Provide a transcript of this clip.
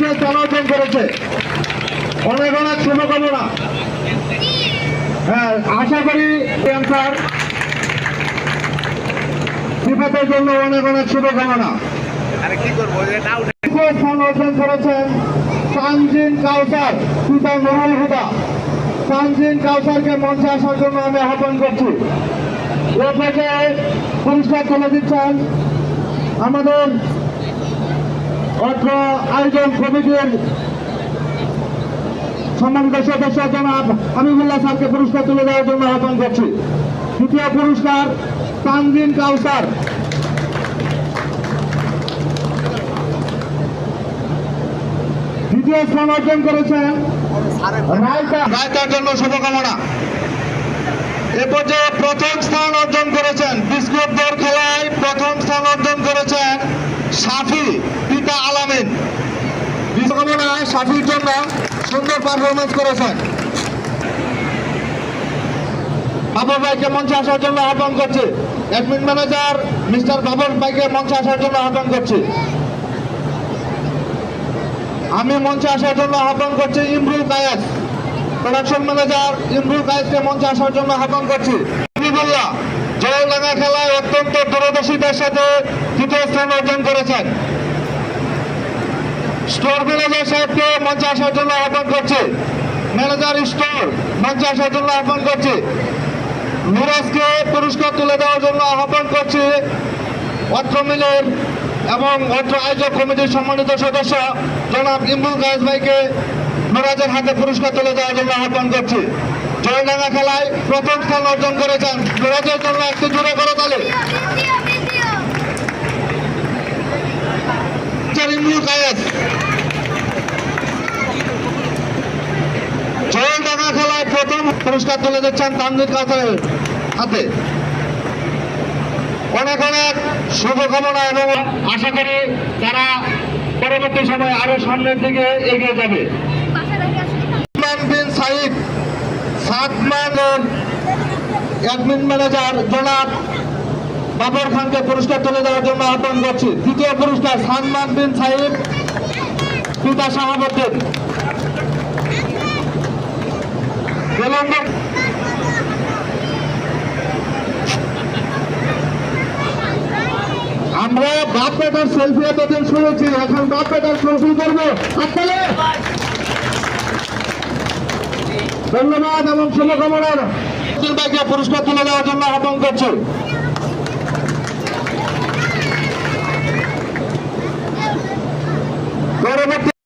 দ্বিতীয় স্থান অর্জন করেছে। অনেক অনেক শুভকামনা। হ্যাঁ, আশা করি ক্যান্সার সিফাতের জন্য অনেক অনেক শুভকামনা। তৃতীয় স্থান অর্জন করেছেন তানজিন কাউসার, পিতা নুরুল হুদা। তানজিন কাউসারকে মঞ্চে আসার জন্য আমি আহ্বান করছি। এ থেকে পুরস্কার তুলে দিচ্ছেন আমাদের অত্র আয়োজন কমিটির সম্মানিত সদস্য জনাব হাবিবুল্লাহ স্যারকে পুরস্কার তুলে দেওয়ার জন্য আহ্বান করছি। তৃতীয় পুরস্কার তানজিন কাউসার। দ্বিতীয় স্থান অর্জন করেছেন রায়তার জন্য শুভকামনা। এ পর্যায়ে প্রথম স্থান অর্জন করেছেন বিস্কুট দৌড় খেলায় প্রথম স্থান অর্জন করেছেন সাফি, পিতা আলামিন। শুভকামনা সাফির জন্য, সুন্দর পারফরমেন্স করেছেন। বাবর ভাইকে মঞ্চে আসার জন্য আহ্বান করছি। অ্যাডমিন ম্যানেজার মিস্টার বাবর ভাইকে মঞ্চে আসার জন্য আহ্বান করছি। আমি মঞ্চে আসার জন্য আহ্বান করছি ইমরুল কায়েস, প্রোডাকশন ম্যানেজার ইমরুল কায়েসকে মঞ্চে আসার জন্য আহ্বান করছি। হাবিবুল্লাহ জয়লাঙ্গা খেলায় অত্যন্ত দূরদর্শিতার সাথে তৃতীয় স্থান অর্জন করেছেন। স্টোর ম্যানেজার সাহেবকে মঞ্চে আসার জন্য আহ্বান করছি। ম্যানেজার স্টোর মঞ্চে আসার জন্য আহ্বান করছি। নুরাজকে পুরস্কার তুলে দেওয়ার জন্য আহ্বান করছি। অত্র মিলের এবং অত্র আয়োজক কমিটির সম্মানিত সদস্য জনাব ইমরুল কায়েস ভাইকে নুরাজের হাতে পুরস্কার তুলে দেওয়ার জন্য আহ্বান করছি। জয়ডাঙ্গা খেলায় প্রথম স্থান অর্জন করেছেন। নুরাজের জন্য একটু জোরে করে তালে। ইমরুল কায়েস জয়ডাঙ্গা খেলায় প্রথম পুরস্কার তুলে দিচ্ছেন তানজিন কাউসারের হাতে। অনেক অনেক শুভকামনা এবং আশা করি তারা পরবর্তী সময় আরো সামনের দিকে এগিয়ে যাবে। বিন সাইদ সাদমানের অ্যাডমিন ম্যানেজার জনাব বাবর খানকে পুরস্কার তুলে দেওয়ার জন্য আহ্বান করছি। দ্বিতীয় পুরস্কার সাদমান বিন সাইদ, পিতা শাহাবুদ্দিন। আমরা বাপ বেটার সেলফি এতদিন শুনেছি, এখন বাপ বেটার সেলফি করবো। ধন্যবাদ এবং শুভকামনার ভাইকে পুরস্কার তুলে দেওয়ার জন্য আহ্বান করছি। পরবর্তী